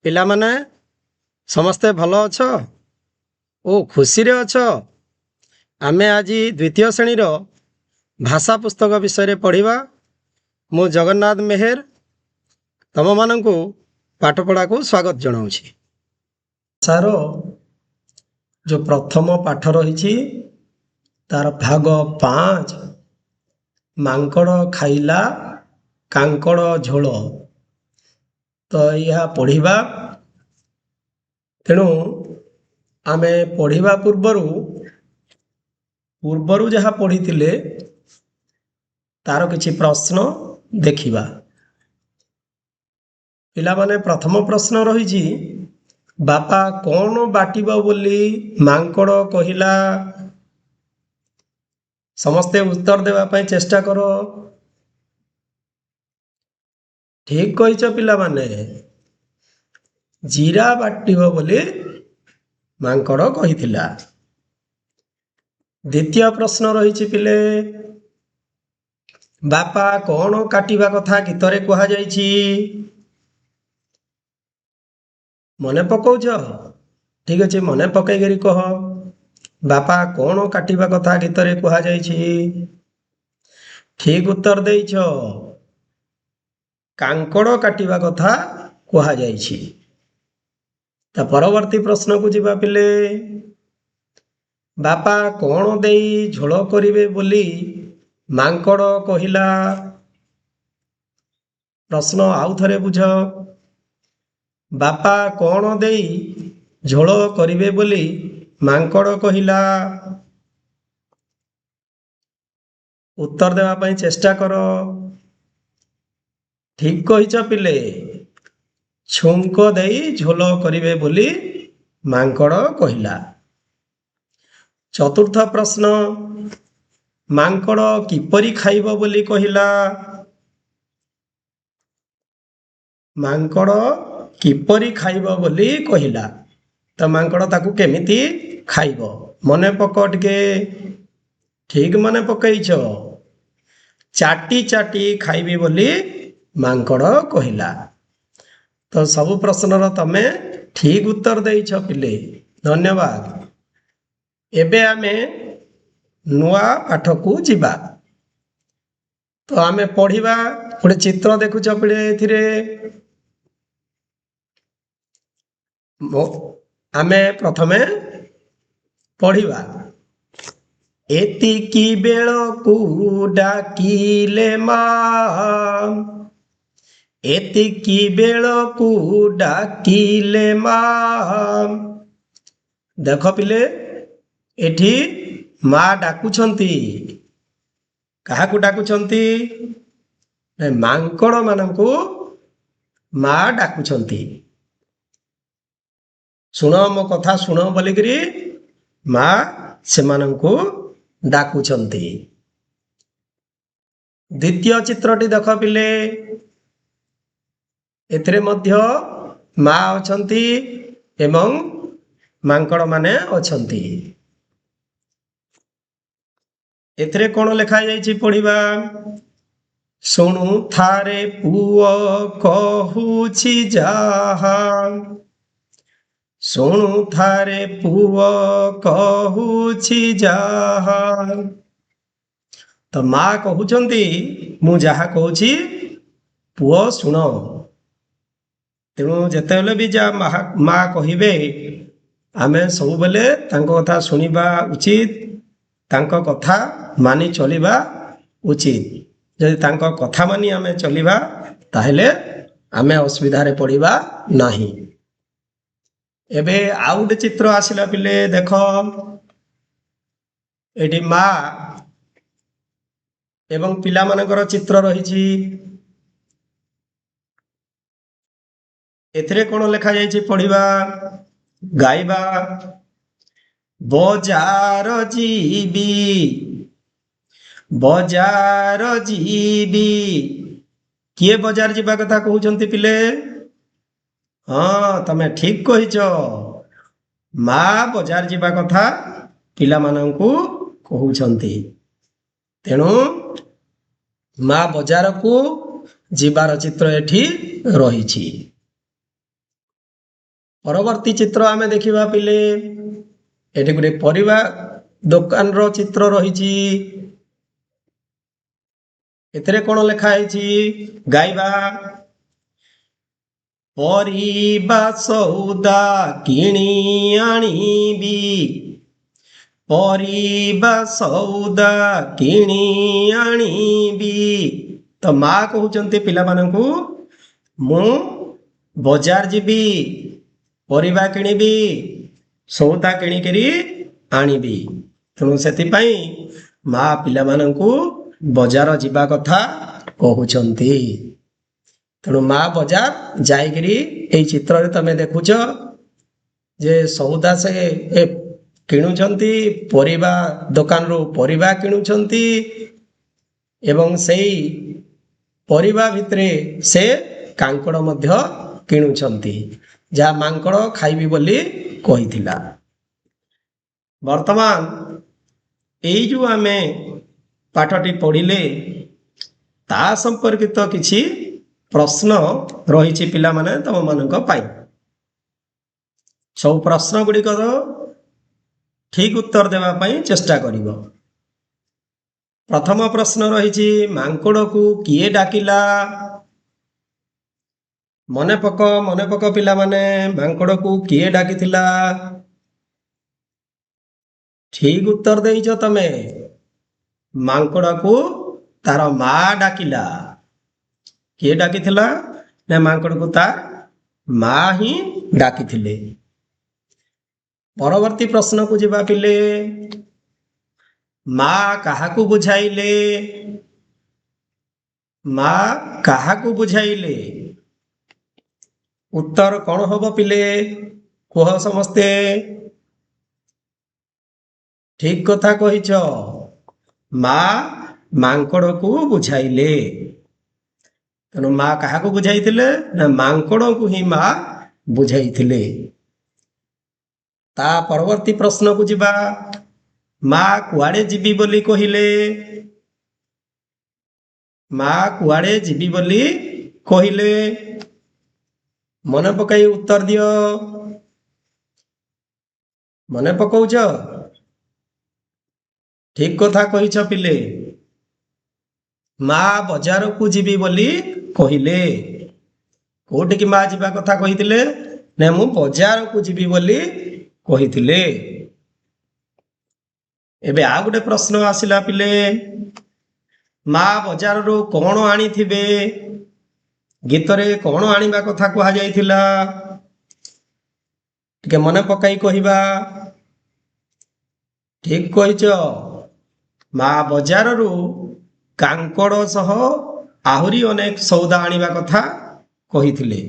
ପିଲାମାନେ ସମସ୍ତେ ଭଲ ଅଛ ଓ ଖୁସିରେ ଅଛ। ଆମେ ଆଜି ଦ୍ୱିତୀୟ ଶ୍ରେଣୀର ଭାଷା ପୁସ୍ତକ ବିଷୟରେ ପଢ଼ିବା। ମୁଁ ଜଗନ୍ନାଥ ମେହେର ତମମାନଙ୍କୁ ପାଠପଢ଼ାକୁ ସ୍ୱାଗତ ଜଣାଉଛି। ଭାଷାର ଯେଉଁ ପ୍ରଥମ ପାଠ ରହିଛି ତାର ଭାଗ 5 ମାଙ୍କଡ଼ ଖାଇଲା କାଙ୍କଡ଼ ଝୋଳ। ତ ଏହା ପଢ଼ିବା। ତେଣୁ ଆମେ ପଢ଼ିବା ପୂର୍ବରୁ ଯାହା ପଢ଼ିଥିଲେ ତାର କିଛି ପ୍ରଶ୍ନ ଦେଖିବା। ପିଲାମାନେ ପ୍ରଥମ ପ୍ରଶ୍ନ ରହିଛି, ବାପା କ'ଣ ବାଟିବ ବୋଲି ମାଙ୍କଡ଼ କହିଲା? ସମସ୍ତେ ଉତ୍ତର ଦେବା ପାଇଁ ଚେଷ୍ଟା କର। ଠିକ୍ କହିଛ ପିଲାମାନେ, ଜିରା ବାଟିବ ବୋଲି ମାଙ୍କଡ଼ କହିଥିଲା। ଦ୍ୱିତୀୟ ପ୍ରଶ୍ନ ରହିଛି ପିଲେ, ବାପା କ'ଣ କାଟିବା କଥା ଗୀତରେ କୁହାଯାଇଛି? ମନେ ପକାଉଛ? ଠିକ୍ ଅଛି, ମନେ ପକାଇକରି କହ, ବାପା କ'ଣ କାଟିବା କଥା ଗୀତରେ କୁହାଯାଇଛି? ଠିକ୍ ଉତ୍ତର ଦେଇଛ, କାଙ୍କଡ଼ କାଟିବା କଥା କୁହାଯାଇଛି। ତା ପରବର୍ତ୍ତୀ ପ୍ରଶ୍ନକୁ ଯିବା ପିଲେ, ବାପା କ'ଣ ଦେଇ ଝୋଳ କରିବେ ବୋଲି ମାଙ୍କଡ଼ କହିଲା? ପ୍ରଶ୍ନ ଆଉ ଥରେ ବୁଝ, ବାପା କ'ଣ ଦେଇ ଝୋଳ କରିବେ ବୋଲି ମାଙ୍କଡ଼ କହିଲା? ଉତ୍ତର ଦେବା ପାଇଁ ଚେଷ୍ଟା କର। ଠିକ୍ କହିଛ ପିଲେ, ଛୁଙ୍କ ଦେଇ ଝୋଳ କରିବେ ବୋଲି ମାଙ୍କଡ଼ କହିଲା। ଚତୁର୍ଥ ପ୍ରଶ୍ନ, ମାଙ୍କଡ଼ କିପରି ଖାଇବ ବୋଲି କହିଲା? ମାଙ୍କଡ଼ କିପରି ଖାଇବ ବୋଲି କହିଲା? ତ ମାଙ୍କଡ଼ ତାକୁ କେମିତି ଖାଇବ? ମନେ ପକ ଟିକେ। ଠିକ୍ ମନେ ପକେଇଛ, ଚାଟି ଚାଟି ଖାଇବି ବୋଲି ମାଙ୍କଡ଼ କହିଲା। ତ ସବୁ ପ୍ରଶ୍ନର ତମେ ଠିକ୍ ଉତ୍ତର ଦେଇଛ ପିଲେ, ଧନ୍ୟବାଦ। ଏବେ ଆମେ ନୂଆ ପାଠକୁ ଯିବା। ତ ଆମେ ପଢ଼ିବା। ଗୋଟେ ଚିତ୍ର ଦେଖୁଛ ପିଲେ, ଏଥିରେ ଆମେ ପ୍ରଥମେ ପଢ଼ିବା। ଏତିକି ବେଳକୁ ଡାକିଲେ ମା, ଏତିକି ବେଳକୁ ଡାକିଲେ ମା। ଦେଖ ପିଲେ, ଏଠି ମା ଡାକୁଛନ୍ତି। କାହାକୁ ଡାକୁଛନ୍ତି? ମାଙ୍କଡ଼ ମାନଙ୍କୁ ମା ଡାକୁଛନ୍ତି। ଶୁଣ, ମୋ କଥା ଶୁଣ ବୋଲିକିରି ମା ସେମାନଙ୍କୁ ଡାକୁଛନ୍ତି। ଦ୍ୱିତୀୟ ଚିତ୍ରଟି ଦେଖ ପିଲେ, ଏଥିରେ ମଧ୍ୟ ମା ଅଛନ୍ତି ଏବଂ ମାଙ୍କଡ଼ ମାନେ ଅଛନ୍ତି। ଏଥିରେ କ'ଣ ଲେଖାଯାଇଛି ପଢ଼ିବା। ଶୁଣୁ ଥାରେ ପୁଅ କହୁଛି ଯାହା, ଶୁଣୁ ଥାରେ ପୁଅ କହୁଛି ଯାହା। ତ ମା କହୁଛନ୍ତି, ମୁଁ ଯାହା କହୁଛି ପୁଅ ଶୁଣ। ତେଣୁ ଯେତେବେଳେ ବି ଯାହା ମା କହିବେ ଆମେ ସବୁବେଳେ ତାଙ୍କ କଥା ଶୁଣିବା ଉଚିତ, ତାଙ୍କ କଥା ମାନି ଚଳିବା ଉଚିତ। ଯଦି ତାଙ୍କ କଥା ମାନି ଆମେ ଚଳିବା ତାହେଲେ ଆମେ ଅସୁବିଧାରେ ପଡ଼ିବା ନାହିଁ। ଏବେ ଆଉ ଗୋଟେ ଚିତ୍ର ଆସିଲା ପିଲେ, ଦେଖ ଏଠି ମା ଏବଂ ପିଲାମାନଙ୍କର ଚିତ୍ର ରହିଛି। ଏଥିରେ କ'ଣ ଲେଖାଯାଇଛି ପଢ଼ିବା, ଗାଇବା। ବଜାର ଯିବି, ବଜାର ଯିବି। କିଏ ବଜାର ଯିବା କଥା କହୁଛନ୍ତି ପିଲେ? ହଁ, ତମେ ଠିକ୍ କହିଛ, ମା ବଜାର ଯିବା କଥା ପିଲାମାନଙ୍କୁ କହୁଛନ୍ତି। ତେଣୁ ମା ବଜାରକୁ ଯିବାର ଚିତ୍ର ଏଠି ରହିଛି। ପରବର୍ତ୍ତୀ ଚିତ୍ର ଆମେ ଦେଖିବା ପିଲେ ଏଠି ଗୋଟେ ପରିବା ଦୋକାନର ଚିତ୍ର ରହିଛି। ଏଥିରେ କ'ଣ ଲେଖା ହେଇଛି? ଗାଇବା ପରିବା ସଉଦା କିଣି ଆଣିବି, ପରିବା ସଉଦା କିଣି ଆଣିବି। ତ ମା କହୁଛନ୍ତି ପିଲାମାନଙ୍କୁ ମୁଁ ବଜାର ଯିବି, ପରିବା କିଣିବି, ସଉଦା କିଣିକିରି ଆଣିବି। ତେଣୁ ସେଥିପାଇଁ ମା ପିଲାମାନଙ୍କୁ ବଜାର ଯିବା କଥା କହୁଛନ୍ତି। ତେଣୁ ମା ବଜାର ଯାଇକିରି ଏଇ ଚିତ୍ରରେ ତମେ ଦେଖୁଛ ଯେ ସଉଦା ସେ କିଣୁଛନ୍ତି, ପରିବା ଦୋକାନରୁ ପରିବା କିଣୁଛନ୍ତି ଏବଂ ସେଇ ପରିବା ଭିତରେ ସେ କାଙ୍କଡ଼ ମଧ୍ୟ କିଣୁଛନ୍ତି, ଯାହା ମାଙ୍କଡ଼ ଖାଇବି ବୋଲି କହିଥିଲା। ବର୍ତ୍ତମାନ ଏଇ ଯେଉଁ ଆମେ ପାଠଟି ପଢ଼ିଲେ ତା ସମ୍ପର୍କିତ କିଛି ପ୍ରଶ୍ନ ରହିଛି ପିଲାମାନେ ତମମାନଙ୍କ ପାଇଁ। ସବୁ ପ୍ରଶ୍ନ ଗୁଡ଼ିକର ଠିକ୍ ଉତ୍ତର ଦେବା ପାଇଁ ଚେଷ୍ଟା କରିବ। ପ୍ରଥମ ପ୍ରଶ୍ନ ରହିଛି ମାଙ୍କଡ଼କୁ କିଏ ଡାକିଲା? ମନେ ପକ ପିଲାମାନେ, ମାଙ୍କଡ଼କୁ କିଏ ଡାକିଥିଲା? ଠିକ୍ ଉତ୍ତର ଦେଇଛ ତମେ। ମାଙ୍କଡ଼କୁ ତାର ମା ଡାକିଲା। କିଏ ଡାକିଥିଲା? ନା ମାଙ୍କଡ଼କୁ ତା ମା ହିଁ ଡାକିଥିଲେ। ପରବର୍ତ୍ତୀ ପ୍ରଶ୍ନକୁ ଯିବା ପିଲେ। ମା କାହାକୁ ବୁଝାଇଲେ? ମା କାହାକୁ ବୁଝାଇଲେ? ଉତ୍ତର କ'ଣ ହବ ପିଲେ? କୁହ ସମସ୍ତେ। ଠିକ୍ କଥା କହିଛ। ମା ମାଙ୍କଡ଼କୁ ବୁଝାଇଲେ। ତେଣୁ ମା କାହାକୁ ବୁଝାଇଥିଲେ? ନା ମାଙ୍କଡ଼କୁ ହିଁ ମା ବୁଝାଇଥିଲେ। ତା ପରବର୍ତ୍ତୀ ପ୍ରଶ୍ନକୁ ଯିବା। ମା କୁଆଡ଼େ ଯିବି ବୋଲି କହିଲେ? ମା କୁଆଡ଼େ ଯିବି ବୋଲି କହିଲେ? ମନେ ପକାଇ ଉତ୍ତର ଦିଅ। ମନେ ପକାଉଛ? ଠିକ୍ କଥା କହିଛ ପିଲେ। ମା ବଜାରକୁ ଯିବି ବୋଲି କହିଲେ। କୋଉଠିକି ମା ଯିବା କଥା କହିଥିଲେ? ନା ମୁଁ ବଜାରକୁ ଯିବି ବୋଲି କହିଥିଲେ। ଏବେ ଆଉ ଗୋଟେ ପ୍ରଶ୍ନ ଆସିଲା ପିଲେ। ମା ବଜାରରୁ କ'ଣ ଆଣିଥିବେ? ଗୀତରେ କ'ଣ ଆଣିବା କଥା କୁହାଯାଇଥିଲା? ଟିକେ ମନେ ପକାଇ କହିବା। ଠିକ୍ କହିଛ। ମା ବଜାରରୁ କାଙ୍କଡ଼ ସହ ଆହୁରି ଅନେକ ସଉଦା ଆଣିବା କଥା କହିଥିଲେ।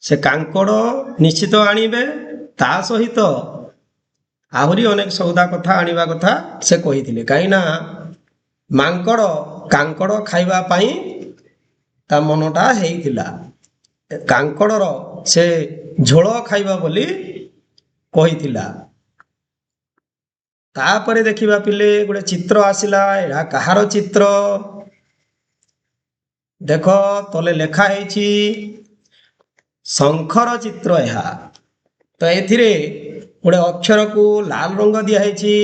ସେ କାଙ୍କଡ଼ ନିଶ୍ଚିତ ଆଣିବେ, ତା ସହିତ ଆହୁରି ଅନେକ ସଉଦା କଥା ଆଣିବା କଥା ସେ କହିଥିଲେ। କାହିଁକିନା ମାଙ୍କଡ଼ କାଙ୍କଡ଼ ଖାଇବା ପାଇଁ ତା ମନଟା ହେଇଥିଲା। କାଙ୍କଡ଼ର ସେ ଝୋଳ ଖାଇବା ବୋଲି କହିଥିଲା। ତାପରେ ଦେଖିବା ପିଲେ ଗୋଟେ ଚିତ୍ର ଆସିଲା। ଏହା କାହାର ଚିତ୍ର? ଦେଖ ତଳେ ଲେଖା ହେଇଛି ଶଙ୍ଖର ଚିତ୍ର ଏହା। ତ ଏଥିରେ ଗୋଟେ ଅକ୍ଷରକୁ ଲାଲ ରଙ୍ଗ ଦିଆହେଇଛି।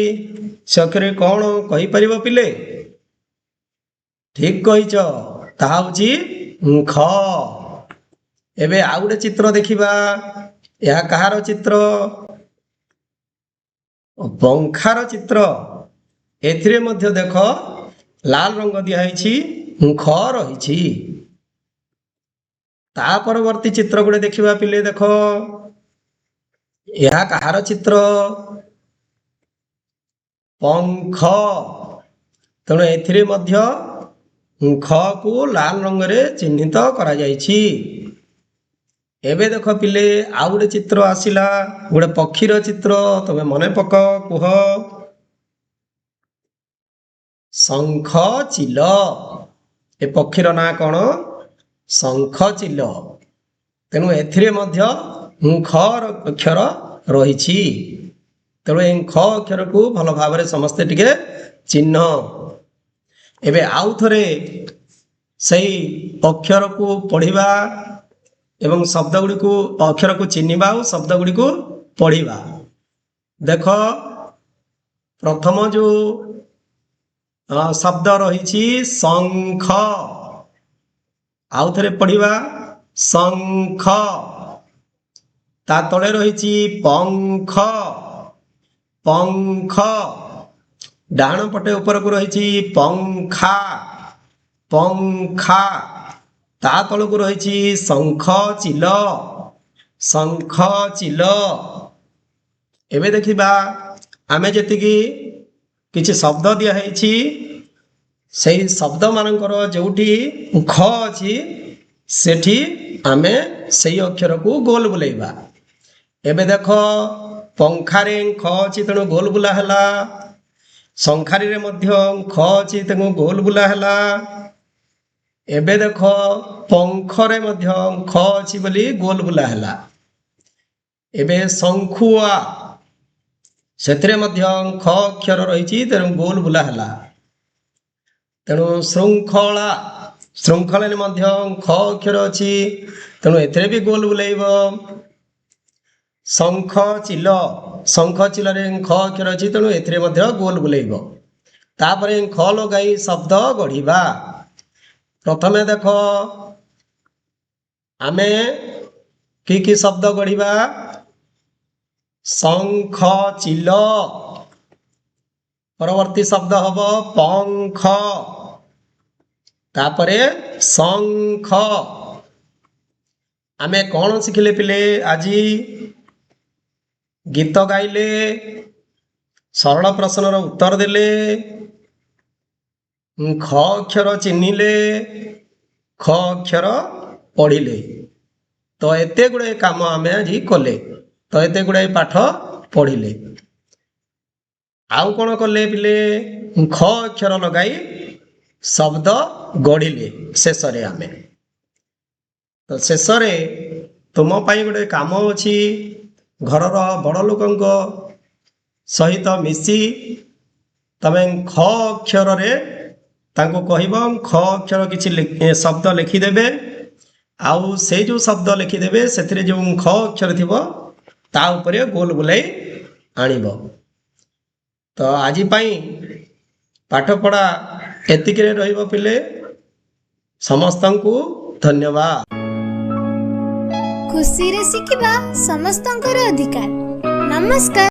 ସେ ଅକ୍ଷରରେ କ'ଣ କହିପାରିବ ପିଲେ? ଠିକ୍ କହିଛ, ତାହା ହେଉଛି ଖ। ଏବେ ଆଉ ଗୋଟେ ଚିତ୍ର ଦେଖିବା। ଏହା କାହାର ଚିତ୍ର? ପଙ୍ଖାର ଚିତ୍ର। ଏଥିରେ ମଧ୍ୟ ଦେଖ ଲାଲ ରଙ୍ଗ ଦିଆହେଇଛି, ଖ ରହିଛି। ତା ପରବର୍ତ୍ତୀ ଚିତ୍ର ଗୋଟେ ଦେଖିବା ପିଲେ। ଦେଖ ଏହା କାହାର ଚିତ୍ର? ପଙ୍ଖ। ତେଣୁ ଏଥିରେ ମଧ୍ୟ ଖକୁ ଲାଲ ରଙ୍ଗରେ ଚିହ୍ନିତ କରାଯାଇଛି। ଏବେ ଦେଖ ପିଲେ ଆଉ ଗୋଟେ ଚିତ୍ର ଆସିଲା, ଗୋଟେ ପକ୍ଷୀର ଚିତ୍ର। ତମେ ମନେ ପକାଅ, କୁହ। ଶଙ୍ଖଚିଲ। ଏ ପକ୍ଷୀର ନାଁ କ'ଣ? ଶଙ୍ଖଚିଲ। ତେଣୁ ଏଥିରେ ମଧ୍ୟ ଖ ଅକ୍ଷର ରହିଛି। ତେଣୁ ଏ ଖ ଅକ୍ଷରକୁ ଭଲ ଭାବରେ ସମସ୍ତେ ଟିକେ ଚିହ୍ନ। ଏବେ ଆଉ ଥରେ ସେଇ ଅକ୍ଷରକୁ ପଢ଼ିବା। ଏବଂ ଶବ୍ଦ ଗୁଡ଼ିକୁ ଅକ୍ଷରକୁ ଚିହ୍ନିବା ଆଉ ଶବ୍ଦ ଗୁଡ଼ିକୁ ପଢ଼ିବା। ଦେଖ ପ୍ରଥମ ଯେଉଁ ଶବ୍ଦ ରହିଛି ଶଙ୍ଖ, ଆଉ ଥରେ ପଢ଼ିବା ଶଙ୍ଖ। ତା ତଳେ ରହିଛି ପଙ୍ଖ, ପଙ୍ଖ। ଡାହାଣ ପଟେ ଉପରକୁ ରହିଛି ପଙ୍ଖା, ପଙ୍ଖା। ତା ତଳକୁ ରହିଛି ଶଙ୍ଖ ଚିଲ, ଶଙ୍ଖ ଚିଲ। ଏବେ ଦେଖିବା ଆମେ ଯେତିକି କିଛି ଶବ୍ଦ ଦିଆହେଇଛି ସେଇ ଶବ୍ଦମାନଙ୍କର ଯେଉଁଠି ଖ ଅଛି ସେଠି ଆମେ ସେଇ ଅକ୍ଷରକୁ ଗୋଲ ବୁଲେଇବା। ଏବେ ଦେଖ ପଙ୍ଖାରେ ଖ ଅଛି ତେଣୁ ଗୋଲ ବୁଲା ହେଲା, ଶଙ୍ଖାରୀରେ ମଧ୍ୟ ଖ ଅଛି ତେଣୁ ଗୋଲ ବୁଲା ହେଲା। ଏବେ ଦେଖ ପଙ୍ଖରେ ମଧ୍ୟ ଖ ଅଛି ବୋଲି ଗୋଲ ବୁଲା ହେଲା। ଏବେ ଶଙ୍ଖୁଆ, ସେଥିରେ ମଧ୍ୟ ଖ ଅକ୍ଷର ରହିଛି ତେଣୁ ଗୋଲ ବୁଲା ହେଲା। ତେଣୁ ଶୃଙ୍ଖଳା, ଶୃଙ୍ଖଳାରେ ମଧ୍ୟ ଖ ଅକ୍ଷର ଅଛି ତେଣୁ ଏଥିରେ ବି ଗୋଲ ବୁଲେଇବ। ଶଙ୍ଖ ଚିଲ, ଶଙ୍ଖ ଚିଲରେ ଖ ଅକ୍ଷର ଅଛି ତେଣୁ ଏଥିରେ ମଧ୍ୟ ଗୋଲ ବୁଲେଇବ। ତାପରେ ଖ ଲଗାଇ ଶବ୍ଦ ଗଢ଼ିବା। ପ୍ରଥମେ ଦେଖ ଆମେ କି ଶବ୍ଦ ଗଢ଼ିବା? ଶଙ୍ଖ ଚିଲ। ପରବର୍ତ୍ତୀ ଶବ୍ଦ ହବ ପଙ୍ଖ, ତାପରେ ଶଙ୍ଖ। ଆମେ କ'ଣ ଶିଖିଲେ ପିଲେ? ଆଜି ଗୀତ ଗାଇଲେ, ସରଳ ପ୍ରଶ୍ନର ଉତ୍ତର ଦେଲେ, ଖ ଅକ୍ଷର ଚିହ୍ନିଲେ, ଖ ଅକ୍ଷର ପଢ଼ିଲେ। ତ ଏତେ ଗୁଡ଼ାଏ କାମ ଆମେ ଆଜି କଲେ, ତ ଏତେ ଗୁଡ଼ାଏ ପାଠ ପଢ଼ିଲେ। ଆଉ କ'ଣ କଲେ ପିଲେ? ଖ ଅକ୍ଷର ଲଗାଇ ଶବ୍ଦ ଗଢ଼ିଲେ ଶେଷରେ ଆମେ। ତ ଶେଷରେ ତୁମ ପାଇଁ ଗୋଟେ କାମ ଅଛି। ଘରର ବଡ଼ ଲୋକଙ୍କ ସହିତ ମିଶି ତମେ ଖ ଅକ୍ଷରରେ ତାଙ୍କୁ କହିବ ଖ ଅକ୍ଷର କିଛି ଶବ୍ଦ ଲେଖିଦେବେ, ଆଉ ସେଇ ଯେଉଁ ଶବ୍ଦ ଲେଖିଦେବେ ସେଥିରେ ଯେଉଁ ଖ ଅକ୍ଷର ଥିବ ତା ଉପରେ ଗୋଲ ବୁଲାଇ ଆଣିବ। ତ ଆଜି ପାଇଁ ପାଠପଢ଼ା ଏତିକିରେ ରହିବ ପିଲେ। ସମସ୍ତଙ୍କୁ ଧନ୍ୟବାଦ। ଖୁସିରେ ଶିଖିବା ସମସ୍ତଙ୍କର ଅଧିକାର। ନମସ୍କାର।